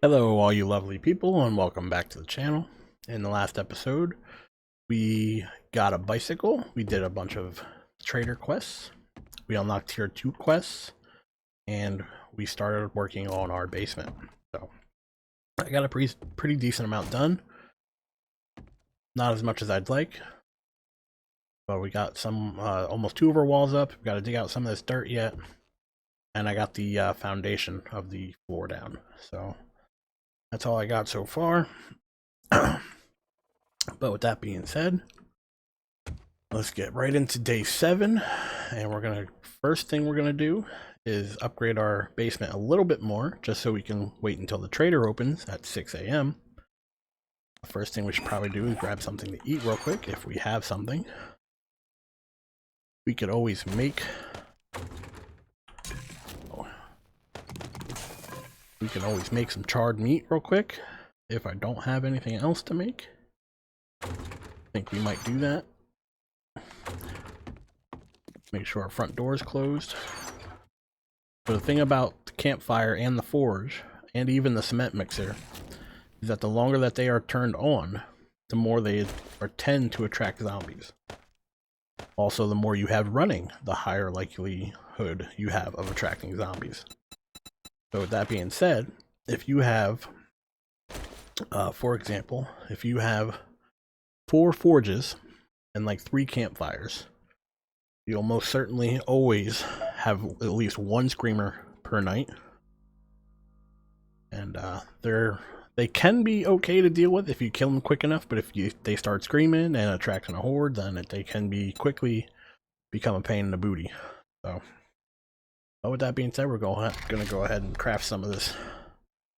Hello all you lovely people and welcome back to the channel. In the last episode we got a bicycle, we did a bunch of trader quests, we unlocked tier 2 quests, and we started working on our basement. So I got a pretty decent amount done. Not as much as I'd like, but we got some almost 2 of our walls up. We've got to dig out some of this dirt yet, and I got the foundation of the floor down. So that's all I got so far. But with that being said, let's get right into day 7, and first thing we're gonna do is upgrade our basement a little bit more, just so we can wait until the trader opens at 6 a.m. The first thing we should probably do is grab something to eat real quick, if we have something. We could always make... We can always make some charred meat real quick, if I don't have anything else to make. I think we might do that. Make sure our front door is closed. So the thing about the campfire and the forge, and even the cement mixer, is that the longer that they are turned on, the more they tend to attract zombies. Also, the more you have running, the higher likelihood you have of attracting zombies. So with that being said, if you have, for example, if you have 4 forges and like 3 campfires, you'll most certainly always have at least 1 screamer per night. And they can be okay to deal with if you kill them quick enough, but if they start screaming and attracting a horde, then they can quickly become a pain in the booty. So, but with that being said, we're gonna go ahead and craft some of this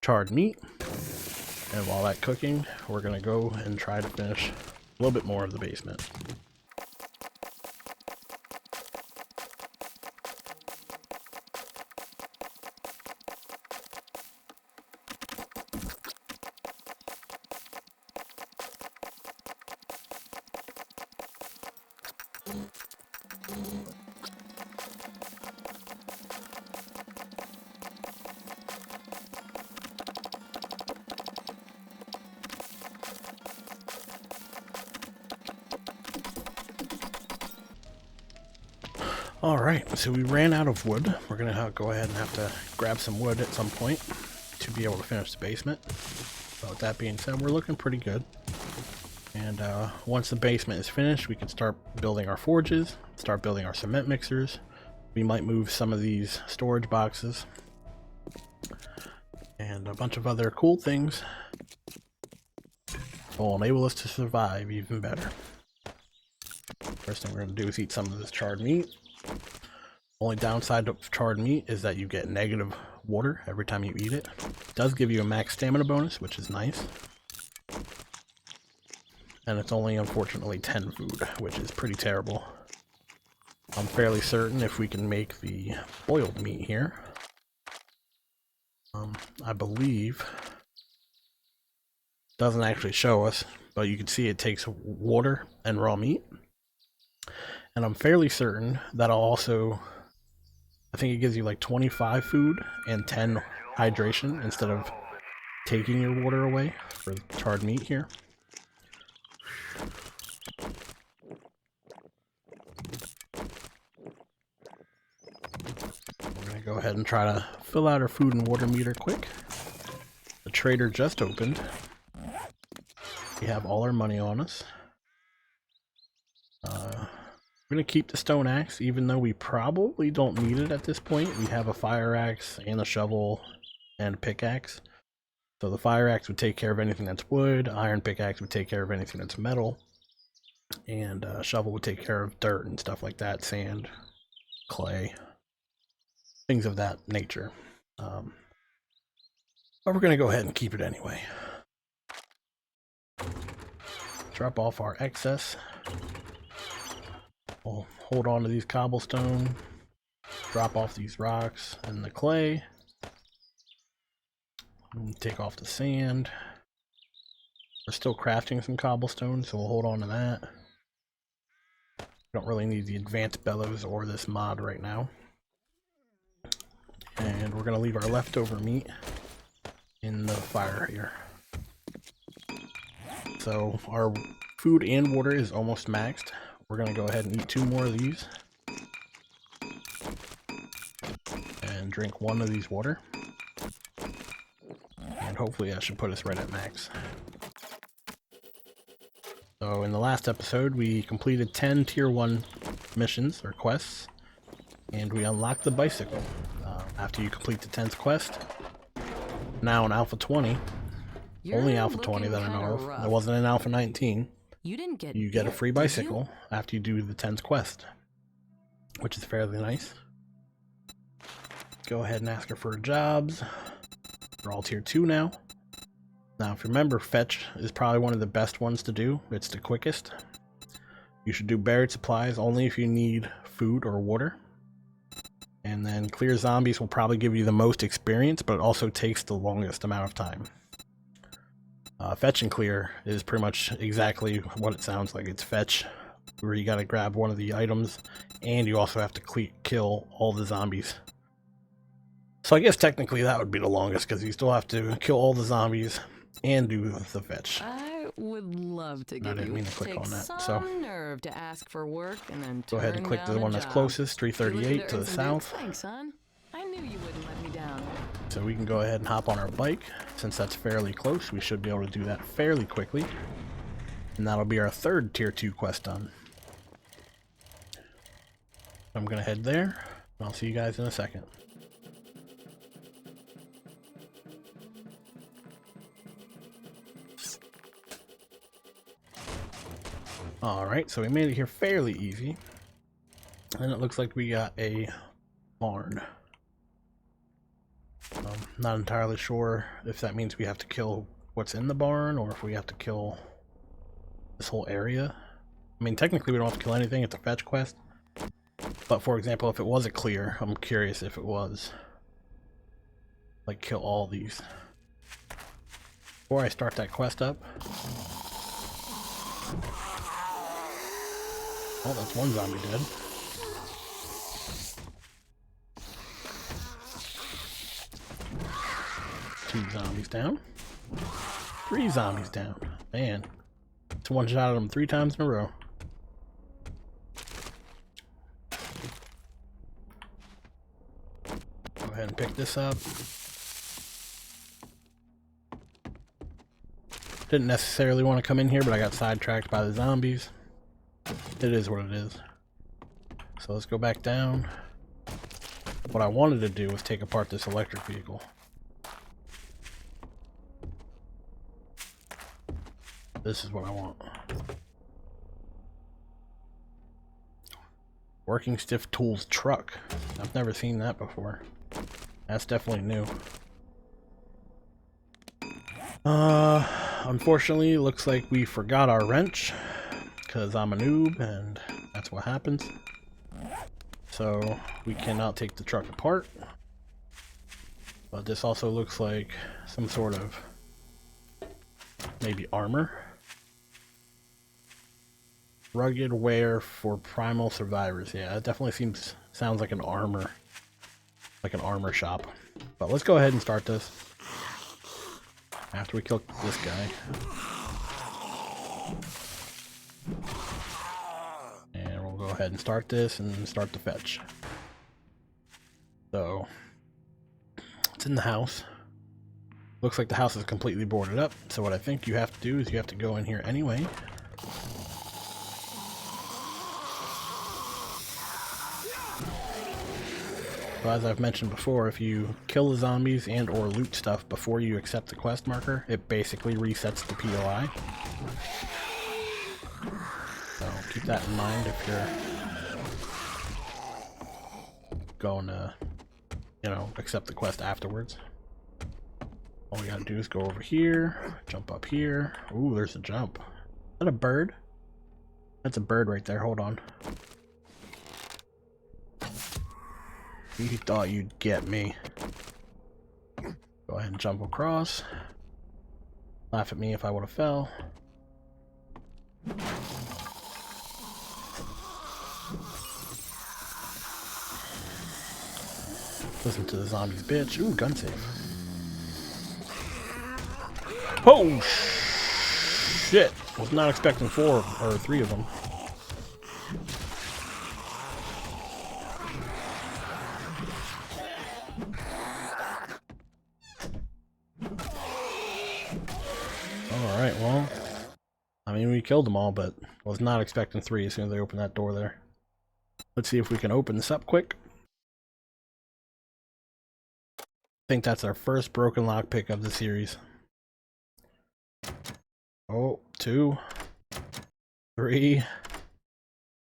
charred meat. And while that's cooking, we're gonna go and try to finish a little bit more of the basement. Alright, so we ran out of wood. We're going to go ahead and have to grab some wood at some point to be able to finish the basement. But with that being said, we're looking pretty good. And once the basement is finished, we can start building our forges, start building our cement mixers. We might move some of these storage boxes and a bunch of other cool things that will enable us to survive even better. First thing we're going to do is eat some of this charred meat. Only downside of charred meat is that you get negative water every time you eat it. It does give you a max stamina bonus, which is nice. And it's only, unfortunately, 10 food, which is pretty terrible. I'm fairly certain if we can make the boiled meat here. I believe... Doesn't actually show us, but you can see it takes water and raw meat. And I'm fairly certain that'll also... I think it gives you like 25 food and 10 hydration instead of taking your water away for charred meat here. We're going to go ahead and try to fill out our food and water meter quick. The trader just opened. We have all our money on us. We're going to keep the stone axe, even though we probably don't need it at this point. We have a fire axe and a shovel and a pickaxe. So the fire axe would take care of anything that's wood, iron pickaxe would take care of anything that's metal, and shovel would take care of dirt and stuff like that, sand, clay, things of that nature. But we're going to go ahead and keep it anyway. Drop off our excess. We'll hold on to these cobblestone, drop off these rocks and the clay, and take off the sand. We're still crafting some cobblestone, so we'll hold on to that. Don't really need the advanced bellows or this mod right now. And we're going to leave our leftover meat in the fire here. So our food and water is almost maxed. We're gonna go ahead and eat 2 more of these. And drink 1 of these water. And hopefully that should put us right at max. So in the last episode, we completed 10 tier 1 missions or quests. And we unlocked the bicycle. After you complete the 10th quest, now in Alpha 20, only Alpha 20 that I know of, there wasn't an Alpha 19, you get a free bicycle after you do the 10th quest, which is fairly nice. Go ahead and ask her for jobs. We're all tier 2 now. Now if you remember, fetch is probably one of the best ones to do. It's the quickest. You should do buried supplies only if you need food or water. And then clear zombies will probably give you the most experience, but it also takes the longest amount of time. Fetch and clear is pretty much exactly what it sounds like. It's fetch, where you gotta grab one of the items, and you also have to kill all the zombies. So I guess technically that would be the longest, because you still have to kill all the zombies and do the fetch. I would love to give you some nerve to ask for work and then go ahead and click the one that's closest, 338 to the south. Thanks, son. I knew you wouldn't let me down. So we can go ahead and hop on our bike. Since that's fairly close, we should be able to do that fairly quickly. And that'll be our 3rd tier 2 quest done. I'm gonna head there. I'll see you guys in a second. Alright, so we made it here fairly easy. And it looks like we got a barn. Not entirely sure if that means we have to kill what's in the barn or if we have to kill this whole area. I mean, technically we don't have to kill anything, it's a fetch quest. But for example, if it was a clear, I'm curious if it was. Like, kill all these. Before I start that quest up. Oh, that's one zombie dead. Two zombies down. 3 zombies down. Man, it's one shot at them 3 times in a row. Go ahead and pick this up. Didn't necessarily want to come in here, but I got sidetracked by the zombies. It is what it is. So let's go back down. What I wanted to do was take apart this electric vehicle. This is what I want. Working Stiff Tools truck. I've never seen that before. That's definitely new. Unfortunately, looks like we forgot our wrench. Because I'm a noob, and that's what happens. So, we cannot take the truck apart. But this also looks like some sort of maybe armor. Rugged wear for primal survivors. Yeah, it definitely sounds like an armor shop. But let's go ahead and start this. After we kill this guy. And we'll go ahead and start this and start the fetch. So, it's in the house. Looks like the house is completely boarded up. So what I think you have to do is you have to go in here anyway. So as I've mentioned before, if you kill the zombies and or loot stuff before you accept the quest marker, it basically resets the POI. So keep that in mind if you're going to, accept the quest afterwards. All we gotta do is go over here, jump up here. Ooh, there's a jump. Is that a bird? That's a bird right there, hold on. You thought you'd get me. Go ahead and jump across. Laugh at me if I would have fell. Listen to the zombies, bitch. Ooh, gun safe. Oh, shit. Was not expecting 4 or 3 of them. Alright, well, I mean, we killed them all, but was not expecting 3 as soon as they opened that door there. Let's see if we can open this up quick. I think that's our first broken lockpick of the series. Oh, 2, 3.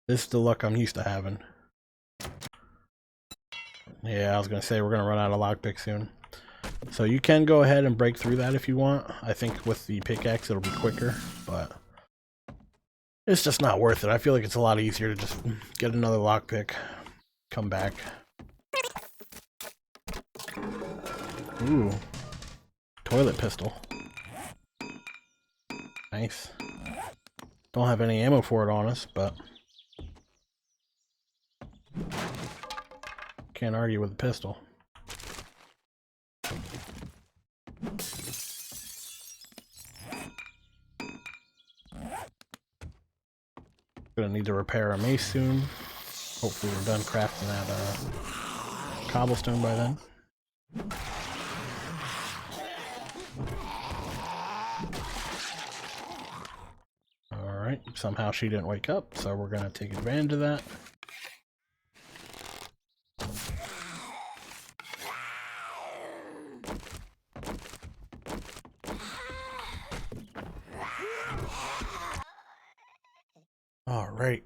This is the luck I'm used to having. Yeah, I was gonna say we're gonna run out of lockpick soon. So you can go ahead and break through that if you want. I think with the pickaxe it'll be quicker, but it's just not worth it. I feel like it's a lot easier to just get another lockpick, come back. Ooh, toilet pistol. Nice. Don't have any ammo for it on us, but can't argue with a pistol. Gonna need to repair a mace soon. Hopefully we're done crafting that cobblestone by then. Alright, somehow she didn't wake up, so we're gonna take advantage of that. Alright.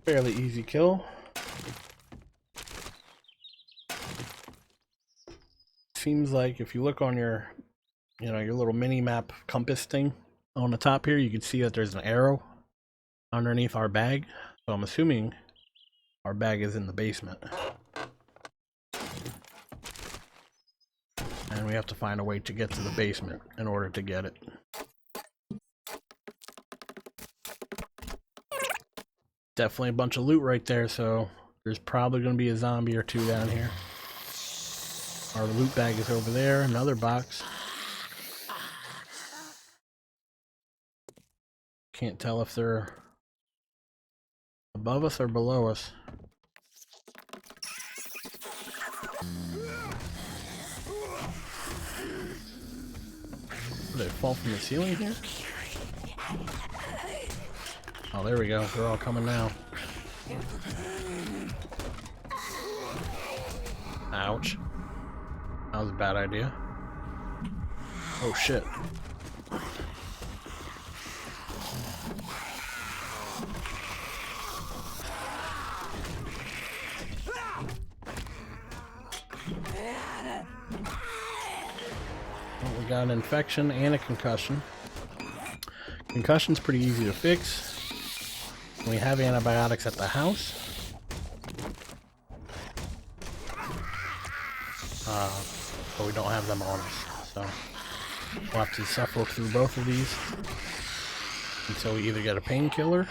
Fairly easy kill. Seems like if you look on your, your little mini map compass thing on the top here, you can see that there's an arrow underneath our bag. So I'm assuming our bag is in the basement. And we have to find a way to get to the basement in order to get it. Definitely a bunch of loot right there, so there's probably going to be a zombie or 2 down here. Our loot bag is over there, another box. Can't tell if they're above us or below us. Did they fall from the ceiling here? Oh, there we go. They're all coming now. Ouch. That was a bad idea. Oh, shit. Well, we got an infection and a concussion. Concussion's pretty easy to fix. We have antibiotics at the house. But we don't have them on us. So we'll have to suffer through both of these until we either get a painkiller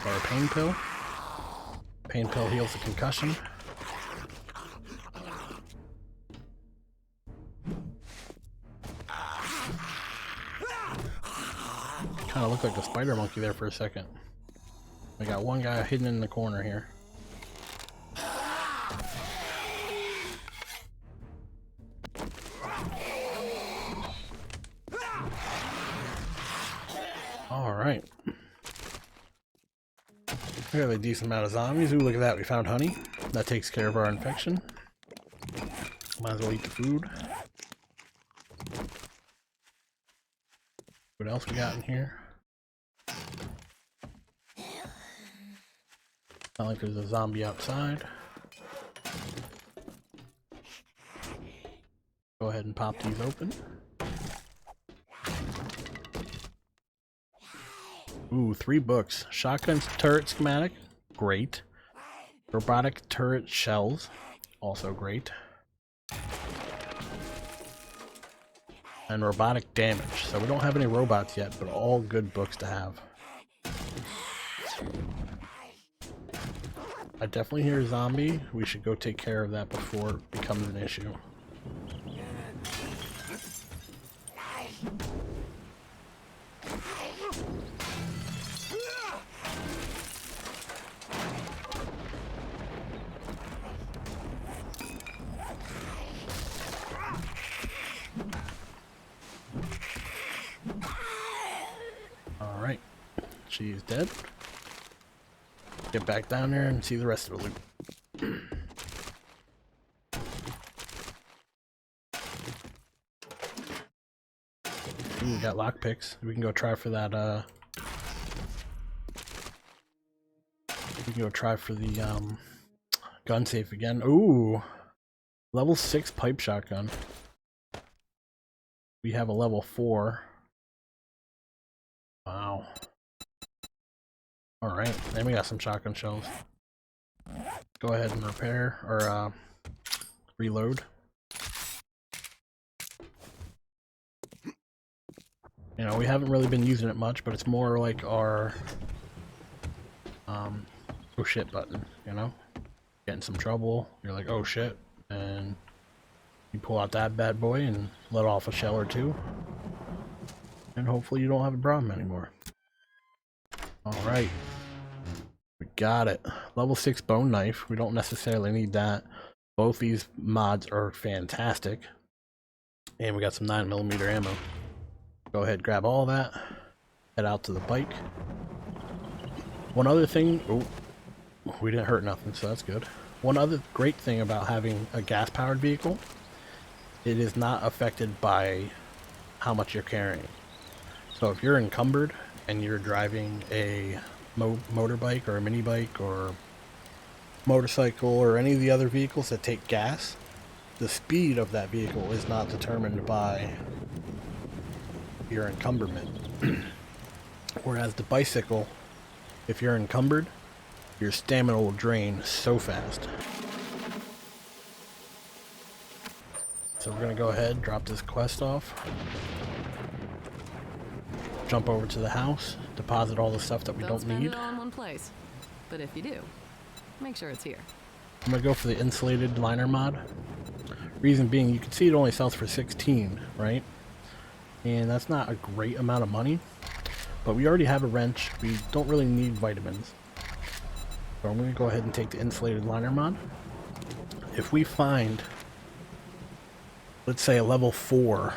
or a pain pill. Pain pill heals the concussion. Kind of looked like a spider monkey there for a second. We got one guy hidden in the corner here. Alright. Fairly decent amount of zombies. Ooh, look at that. We found honey. That takes care of our infection. Might as well eat the food. What else we got in here? Not like there's a zombie outside. Go ahead and pop these open. Ooh, 3 books. Shotgun turret schematic, great. Robotic turret shells, also great. And robotic damage. So we don't have any robots yet, but all good books to have. I definitely hear a zombie. We should go take care of that before it becomes an issue. She is dead. Get back down there and see the rest of the loot. Ooh, we got lockpicks. We can go try for that, we can go try for the, gun safe again. Ooh! Level 6 pipe shotgun. We have a level 4. Wow. Alright, then we got some shotgun shells. Go ahead and repair, or, reload. You know, we haven't really been using it much, but it's more like our, oh shit button, you know? Get in some trouble, you're like, oh shit, and you pull out that bad boy and let off a shell or two. And hopefully you don't have a problem anymore. Alright. We got it. Level 6 bone knife. We don't necessarily need that. Both these mods are fantastic. And we got some 9mm ammo. Go ahead, grab all that. Head out to the bike. One other thing... Oh, we didn't hurt nothing, so that's good. One other great thing about having a gas-powered vehicle, it is not affected by how much you're carrying. So if you're encumbered and you're driving a motorbike or a mini bike or motorcycle or any of the other vehicles that take gas, the speed of that vehicle is not determined by your encumberment. Whereas the bicycle, if you're encumbered, your stamina will drain so fast. So we're gonna go ahead, drop this quest off, jump over to the house, deposit all the stuff that we don't need. Spend it all in one place, but if you do, make sure it's here. I'm gonna go for the insulated liner mod. Reason being, you can see it only sells for 16, right? And that's not a great amount of money, but we already have a wrench. We don't really need vitamins. So I'm gonna go ahead and take the insulated liner mod. If we find, let's say, a level 4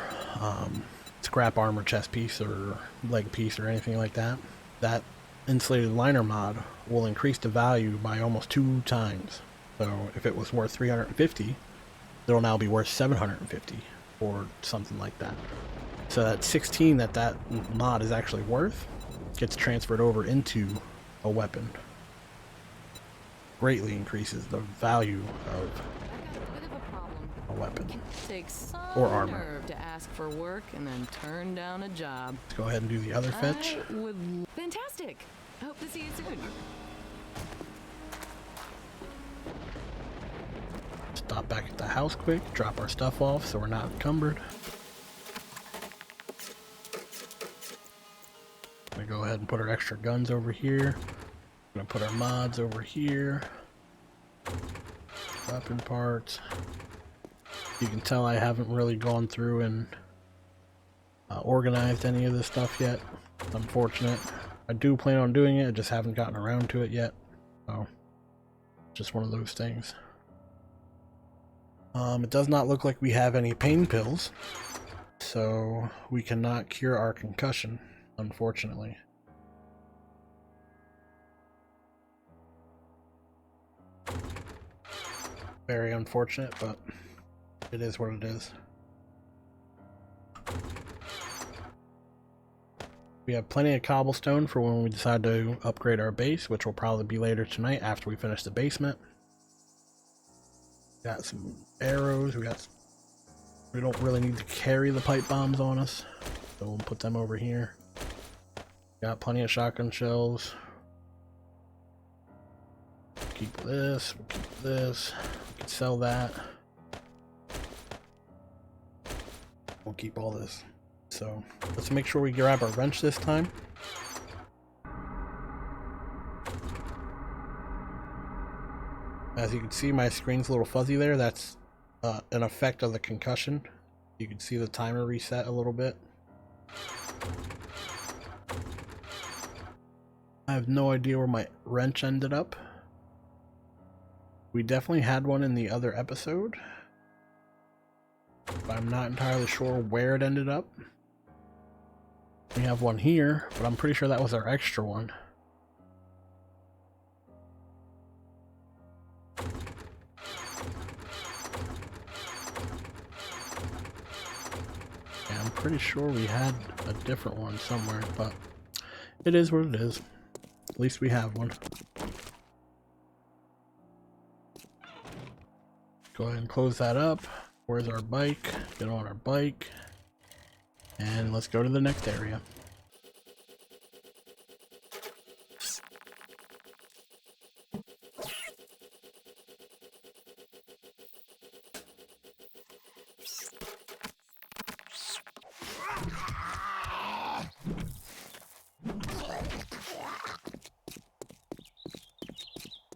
scrap armor chest piece or leg piece or anything like that, that insulated liner mod will increase the value by almost 2 times. So if it was worth 350, it'll now be worth 750 or something like that. So that 16 that mod is actually worth gets transferred over into a weapon. Greatly increases the value of a weapon or armor. To ask for work and then turn down a job. Let's go ahead and do the other fetch. Fantastic! I hope to see you soon. Stop back at the house quick, drop our stuff off so we're not encumbered. Gonna go ahead and put our extra guns over here. Gonna put our mods over here. Weapon parts. You can tell I haven't really gone through and organized any of this stuff yet. It's unfortunate. I do plan on doing it, I just haven't gotten around to it yet. So, just one of those things. It does not look like we have any pain pills, so we cannot cure our concussion, unfortunately. Very unfortunate, but it is what it is. We have plenty of cobblestone for when we decide to upgrade our base, which will probably be later tonight after we finish the basement. Got some arrows, we don't really need to carry the pipe bombs on us, so we'll put them over here. Got plenty of shotgun shells. Keep this, we'll keep this, we can sell that. We'll keep all this. So let's make sure we grab our wrench this time. As you can see, my screen's a little fuzzy there. That's an effect of the concussion. You can see the timer reset a little bit. I have no idea where my wrench ended up. We definitely had one in the other episode, but I'm not entirely sure where it ended up. We have one here, but I'm pretty sure that was our extra one. Yeah, I'm pretty sure we had a different one somewhere, but it is what it is. At least we have one. Go ahead and close that up. Where's our bike? Get on our bike. And let's go to the next area.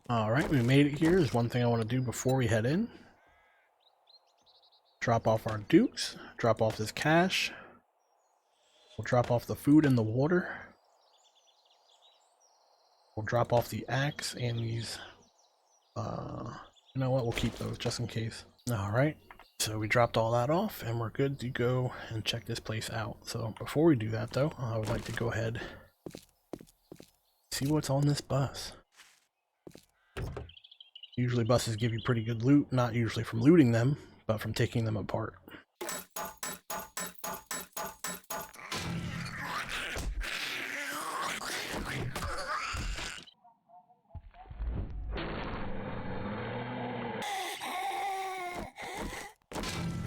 Alright, we made it here. There's one thing I want to do before we head in. Drop off our dukes, drop off this cash. We'll drop off the food and the water. We'll drop off the axe and these, you know what, we'll keep those just in case. Alright, so we dropped all that off and we're good to go and check this place out. So before we do that though, I would like to go ahead and see what's on this bus. Usually buses give you pretty good loot, not usually from looting them, but from taking them apart.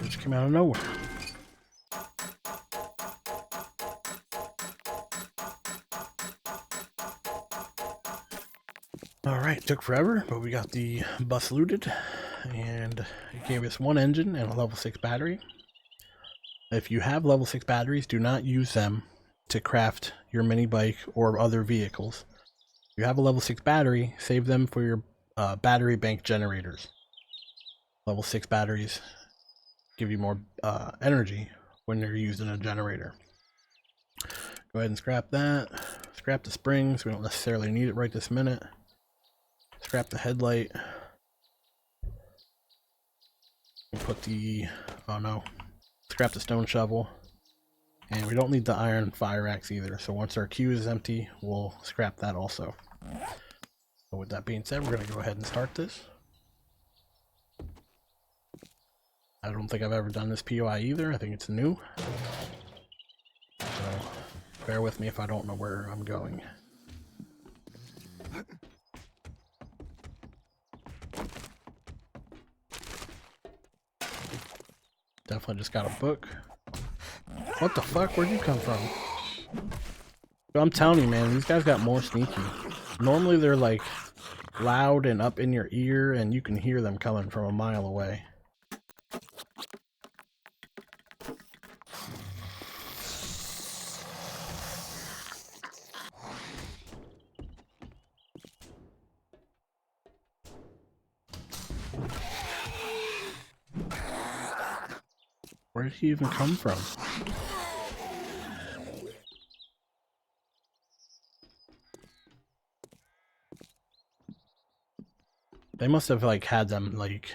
Which came out of nowhere. Alright, took forever, but we got the bus looted, and it gave us one engine and a level 6 battery. If you have level 6 batteries, do not use them to craft your mini bike or other vehicles. If you have a level 6 battery, save them for your battery bank generators. Level 6 batteries give you more energy when you're using a generator. Go ahead and scrap that. Scrap the springs, we don't necessarily need it right this minute. Scrap the headlight. And put the, oh no, scrap the stone shovel. And we don't need the iron fire axe either, so once our queue is empty, we'll scrap that also. So with that being said, we're going to go ahead and start this. I don't think I've ever done this POI either, I think it's new. So bear with me if I don't know where I'm going. Definitely just got a book. What the fuck? Where'd you come from? I'm telling you, man, these guys got more sneaky. Normally they're like loud and up in your ear and you can hear them coming from a mile away. Where did he even come from? They must have like had them like...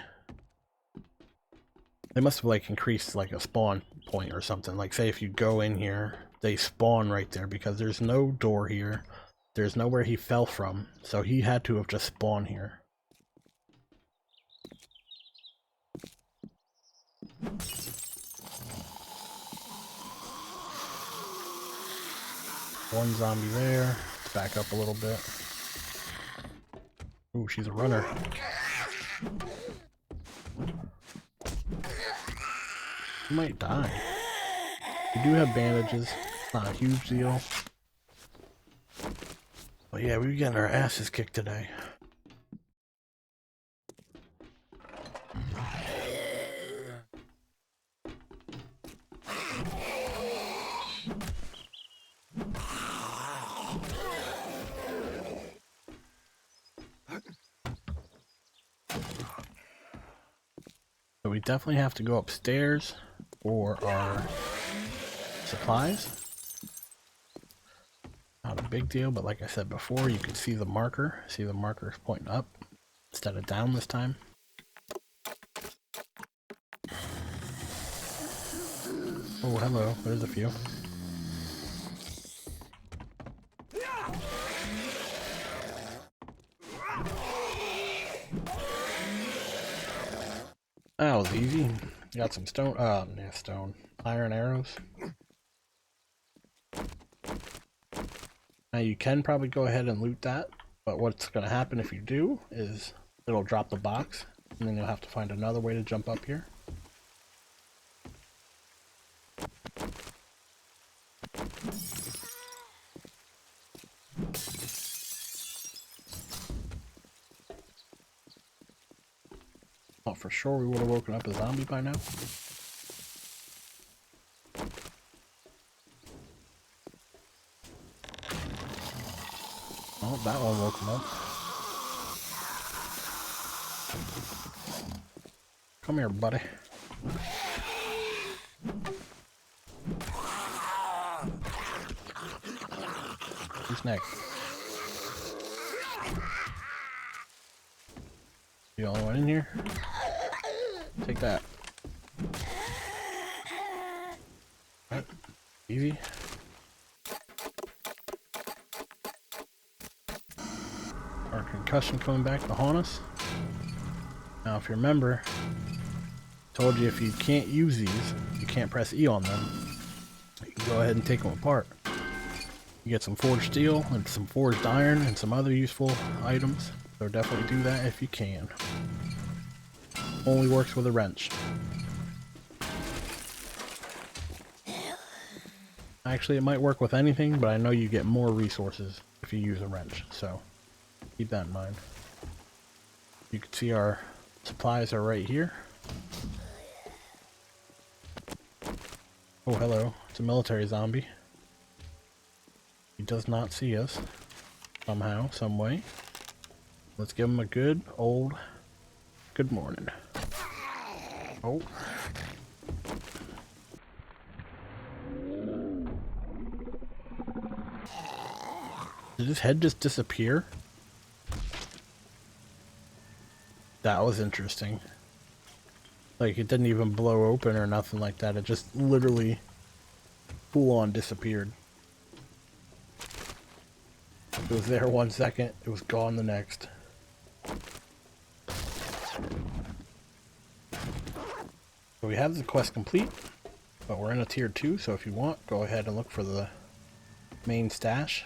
They must have like increased like a spawn point or something. Like say if you go in here, they spawn right there because there's no door here. There's nowhere he fell from. So he had to have just spawned here. One zombie there. Let's back up a little bit. Ooh, she's a runner. You might die. We do have bandages. Not a huge deal. But yeah, we're getting our asses kicked today. So we definitely have to go upstairs for our supplies. Not a big deal, but like I said before, you can see the marker. See the marker pointing up instead of down this time. Oh, hello. There's a few. That was easy. Got some stone, iron arrows. Now you can probably go ahead and loot that, but what's going to happen if you do is it'll drop the box, and then you'll have to find another way to jump up here. Oh, for sure we would have woken up a zombie by now. Oh, that one woke him up. Come here, buddy. Who's next? You the only one in here? Take that. Right. Easy. Our concussion coming back to haunt us. Now if you remember, I told you if you can't use these, you can't press E on them, you can go ahead and take them apart. You get some forged steel and some forged iron and some other useful items, so definitely do that if you can. Only works with a wrench. Actually, it might work with anything, but I know you get more resources if you use a wrench, so keep that in mind. You can see our supplies are right here. Oh, hello. It's a military zombie. He does not see us. Somehow, some way. Let's give him a good old good morning. Oh. Did his head just disappear? That was interesting. Like, it didn't even blow open or nothing like that. It just literally full on disappeared. It was there 1 second, it was gone the next. So we have the quest complete, but we're in a tier 2, so if you want, go ahead and look for the main stash.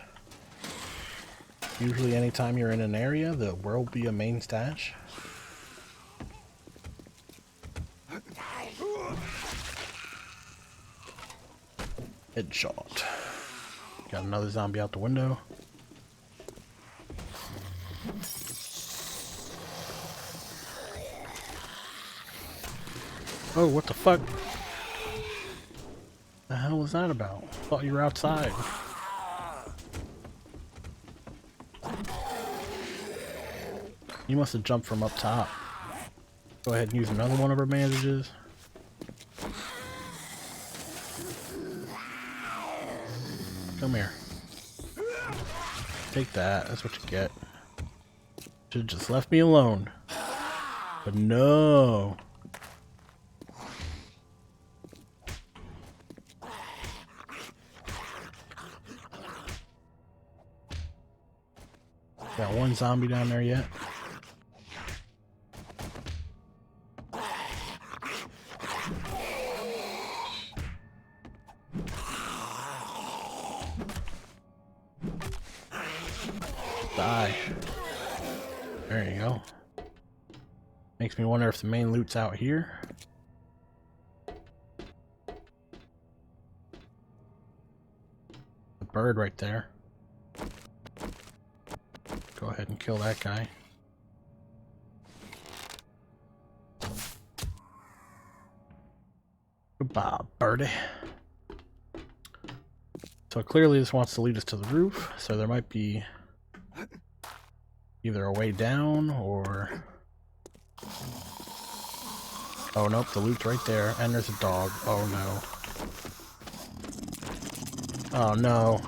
Usually anytime you're in an area, there will be a main stash. Headshot. Got another zombie out the window. Oh, what the fuck? The hell was that about? Thought you were outside. You must have jumped from up top. Go ahead and use another one of our bandages. Come here. Take that. That's what you get. Should have just left me alone. But no. Got one zombie down there yet. Die. There you go. Makes me wonder if the main loot's out here. The bird right there. Go ahead and kill that guy. Goodbye, birdie. So clearly this wants to lead us to the roof, so there might be either a way down or... Oh nope, the loot's right there, and there's a dog. Oh no. Oh no.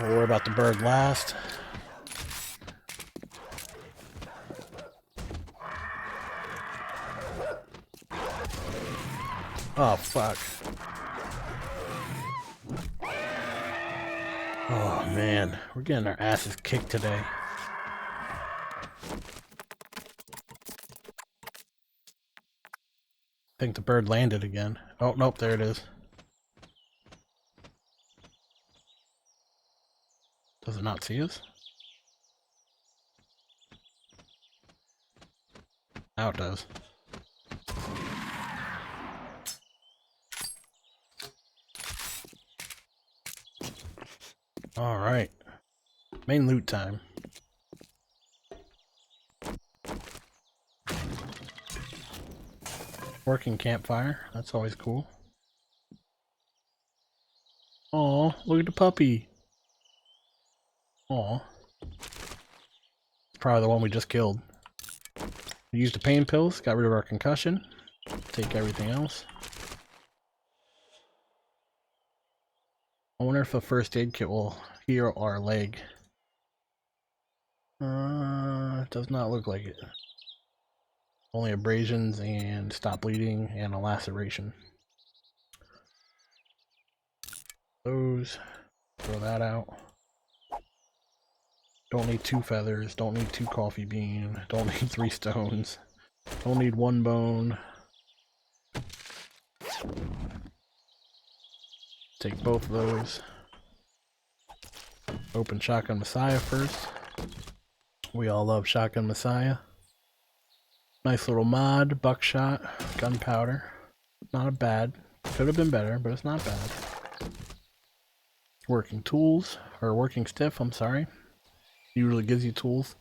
We'll worry about the bird last. Oh, fuck. Oh, man. We're getting our asses kicked today. I think the bird landed again. Oh, nope, there it is. Does it not see us? Now it does. Alright. Main loot time. Working campfire. That's always cool. Aw, look at the puppy. Aw. Probably the one we just killed. We used the pain pills, got rid of our concussion. Take everything else. I wonder if a first aid kit will heal our leg. It does not look like it. Only abrasions and stop bleeding and a laceration. Those. Throw that out. Don't need 2 feathers. Don't need 2 coffee bean. Don't need 3 stones. Don't need 1 bone. Take both of those. Open Shotgun Messiah first. We all love Shotgun Messiah. Nice little mod, buckshot, gunpowder. Not a bad. Could have been better, but it's not bad. Working tools, or working stiff, I'm sorry. Usually gives you tools,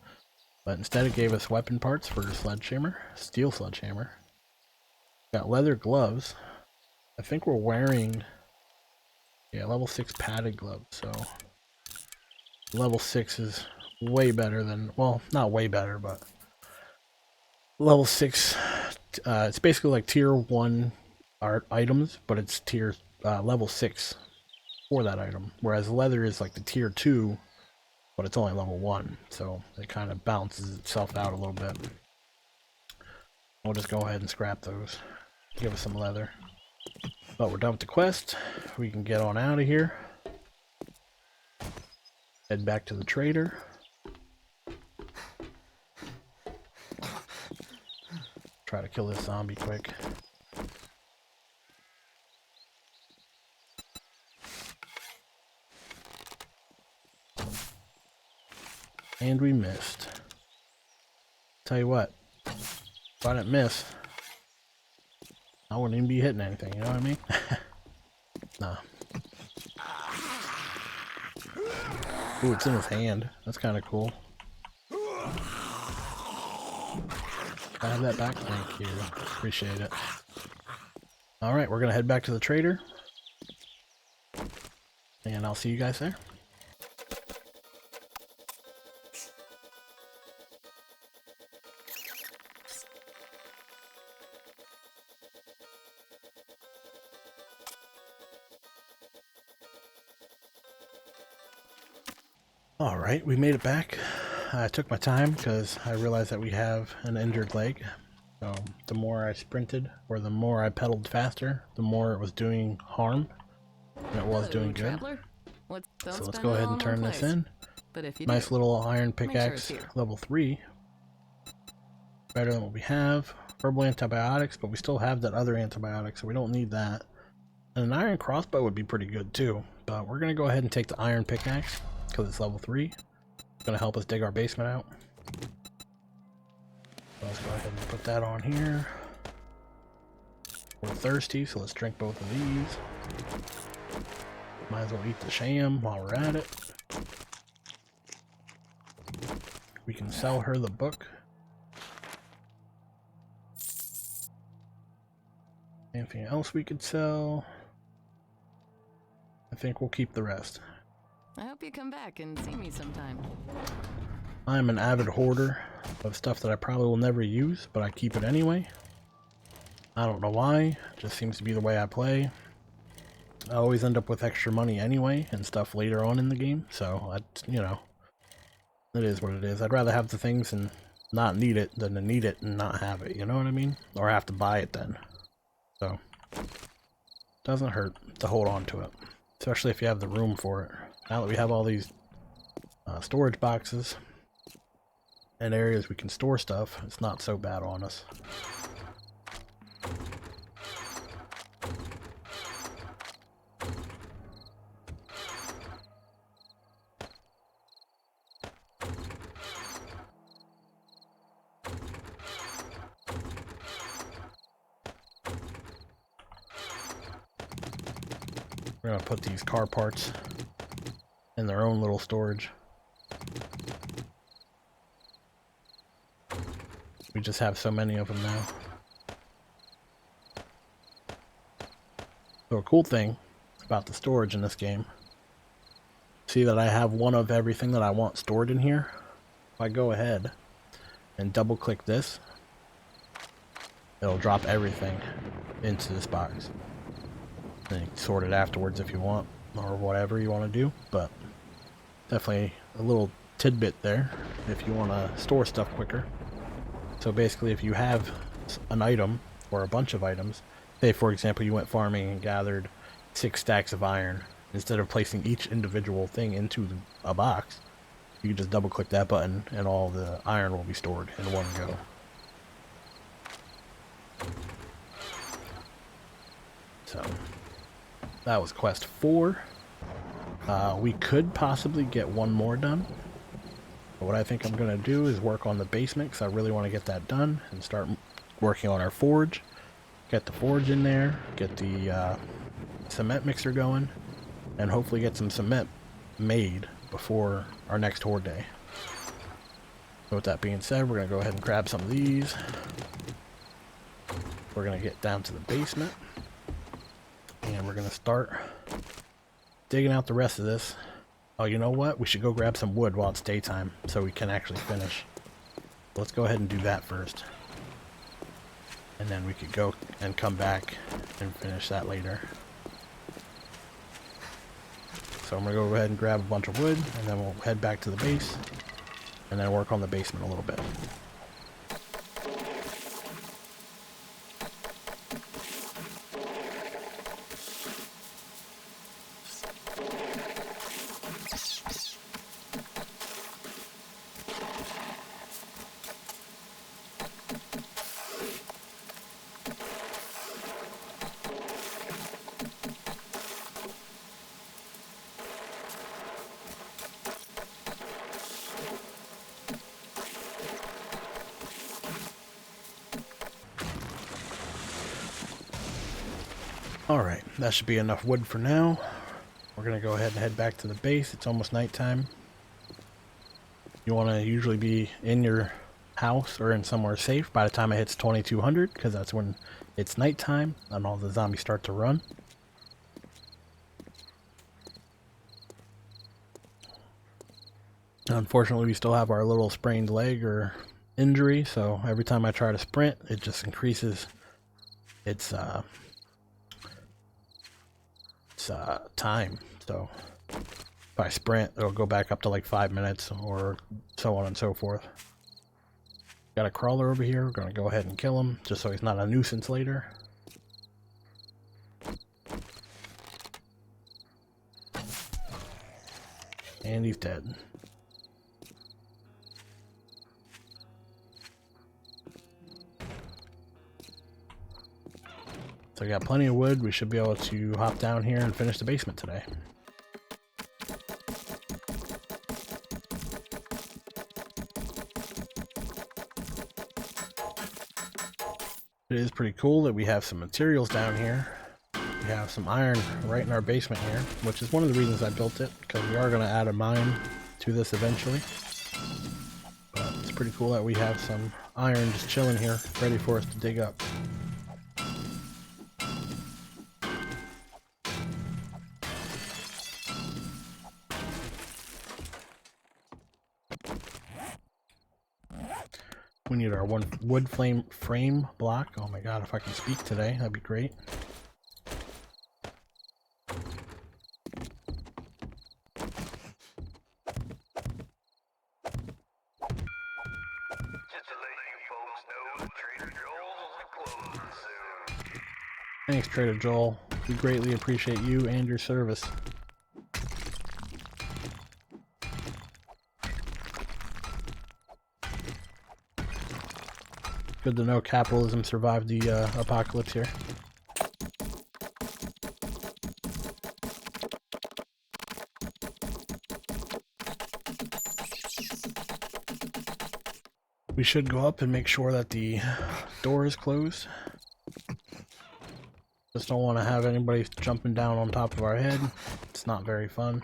but instead it gave us weapon parts for sledgehammer, steel sledgehammer. Got leather gloves. I think we're wearing, yeah, level 6 padded gloves, so level 6 is way better than, well, not way better, but level 6, it's basically like tier 1 art items, but it's tier level 6 for that item, whereas leather is like the tier 2, but it's only level 1, so it kind of balances itself out a little bit. We'll just go ahead and scrap those. Give us some leather. But we're done with the quest. We can get on out of here. Head back to the trader. Try to kill this zombie quick. And we missed. Tell you what, if I didn't miss, I wouldn't even be hitting anything, you know what I mean? Nah. Ooh, it's in his hand. That's kind of cool. Can I have that back? Thank you. Appreciate it. Alright, we're gonna head back to the trader. And I'll see you guys there. Alright, we made it back. I took my time because I realized that we have an injured leg. So the more I sprinted, or the more I pedaled faster, the more it was doing harm. And it was doing good. So let's go ahead and turn this in. Nice little iron pickaxe, level 3. Better than what we have. Herbal antibiotics, but we still have that other antibiotic, so we don't need that. And an iron crossbow would be pretty good too. But we're going to go ahead and take the iron pickaxe, because it's level 3. It's going to help us dig our basement out. So let's go ahead and put that on here. We're thirsty, so let's drink both of these. Might as well eat the sham while we're at it. We can sell her the book. Anything else we could sell? I think we'll keep the rest. I hope you come back and see me sometime. I'm an avid hoarder of stuff that I probably will never use, but I keep it anyway. I don't know why, it just seems to be the way I play. I always end up with extra money anyway and stuff later on in the game, so you know, it is what it is. I'd rather have the things and not need it than to need it and not have it, you know what I mean? Or have to buy it then. So, doesn't hurt to hold on to it, especially if you have the room for it. Now that we have all these storage boxes and areas we can store stuff, it's not so bad on us. We're gonna put these car parts in their own little storage. We just have so many of them now. So a cool thing about the storage in this game, see that I have one of everything that I want stored in here. If I go ahead and double click this, it'll drop everything into this box. And you can sort it afterwards if you want, or whatever you want to do, but definitely a little tidbit there if you want to store stuff quicker. So basically, if you have an item or a bunch of items, say for example you went farming and gathered 6 stacks of iron, instead of placing each individual thing into a box, you can just double click that button and all the iron will be stored in one go. So that was quest 4. We could possibly get one more done. But what I think I'm going to do is work on the basement, because I really want to get that done and start working on our forge. Get the forge in there, get the cement mixer going, and hopefully get some cement made before our next horde day. So with that being said, we're going to go ahead and grab some of these. We're going to get down to the basement. And we're going to start digging out the rest of this. Oh, you know what? We should go grab some wood while it's daytime so we can actually finish. Let's go ahead and do that first. And then we could go and come back and finish that later. So I'm going to go ahead and grab a bunch of wood, and then we'll head back to the base and then work on the basement a little bit. Alright, that should be enough wood for now. We're going to go ahead and head back to the base. It's almost nighttime. You want to usually be in your house or in somewhere safe by the time it hits 2200, because that's when it's nighttime and all the zombies start to run. Unfortunately, we still have our little sprained leg or injury, so every time I try to sprint, it just increases its time. So if I sprint, it'll go back up to like 5 minutes or so on and so forth. Got a crawler over here. We're gonna go ahead and kill him just so he's not a nuisance later. And he's dead. So we got plenty of wood. We should be able to hop down here and finish the basement today. It is pretty cool that we have some materials down here. We have some iron right in our basement here, which is one of the reasons I built it, because we are going to add a mine to this eventually. But it's pretty cool that we have some iron just chilling here, ready for us to dig up. We need our one wood frame block. Oh my god, if I can speak today, that'd be great. Thanks, Trader Joel. We greatly appreciate you and your service. Good to know capitalism survived the apocalypse here. We should go up and make sure that the door is closed. Just don't want to have anybody jumping down on top of our head. It's not very fun.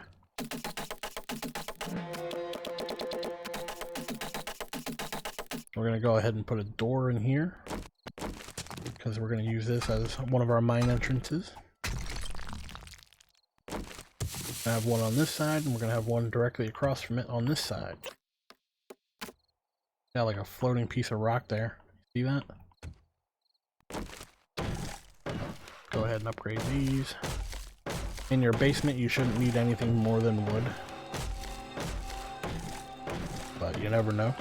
We're going to go ahead and put a door in here, because we're going to use this as one of our mine entrances. I have one on this side, and we're going to have one directly across from it on this side. Got like a floating piece of rock there. See that? Go ahead and upgrade these. In your basement, you shouldn't need anything more than wood, but you never know.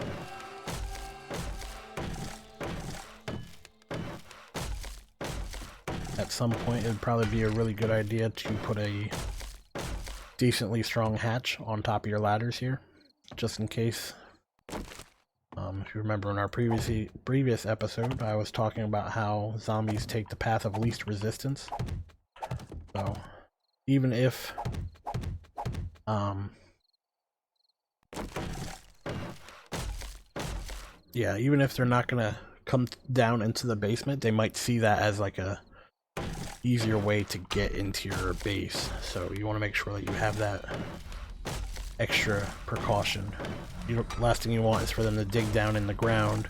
At some point, it'd probably be a really good idea to put a decently strong hatch on top of your ladders here, just in case. If you remember in our previous episode, I was talking about how zombies take the path of least resistance. So, even if even if they're not gonna come down into the basement, they might see that as like a easier way to get into your base. So you want to make sure that you have that extra precaution. Last thing you want is for them to dig down in the ground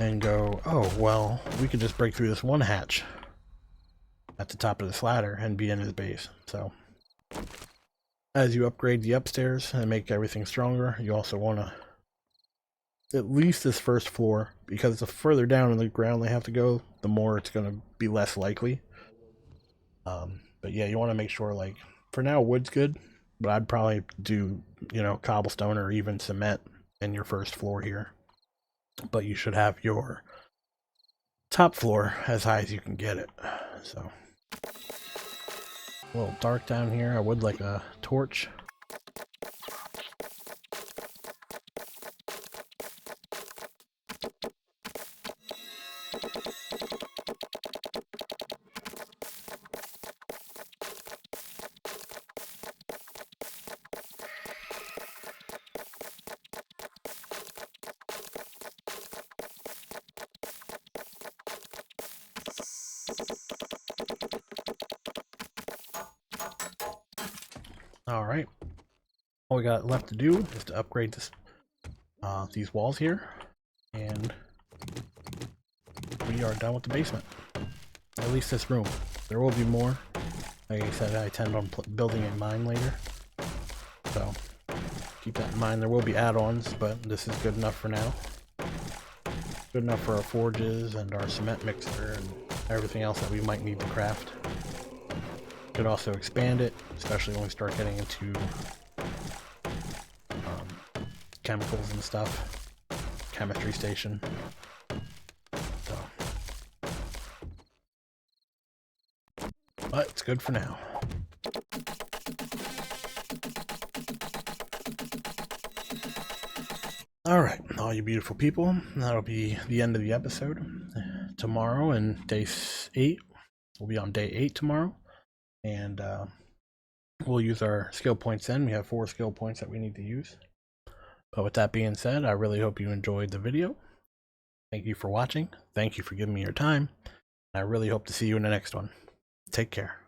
and go, oh, well, we could just break through this one hatch at the top of this ladder and be in his base. So as you upgrade the upstairs and make everything stronger, you also want to, at least this first floor, because the further down in the ground they have to go, the more it's going to be less likely. But yeah, you want to make sure, like, for now, wood's good, but I'd probably do, cobblestone or even cement in your first floor here. But you should have your top floor as high as you can get it. So, a little dark down here. I would like a torch. Alright, all we got left to do is to upgrade this, these walls here, and we are done with the basement. At least this room. There will be more. Like I said, I intend on building a mine later, so keep that in mind. There will be add-ons, but this is good enough for now. Good enough for our forges and our cement mixer and everything else that we might need to craft. Could also expand it, especially when we start getting into chemicals and stuff. Chemistry station. So, but it's good for now. Alright, all you beautiful people, that'll be the end of the episode. Tomorrow and day 8, we'll be on day 8 tomorrow. And we'll use our skill points then. We have 4 skill points that we need to use. But with that being said, I really hope you enjoyed the video. Thank you for watching. Thank you for giving me your time. I really hope to see you in the next one. Take care.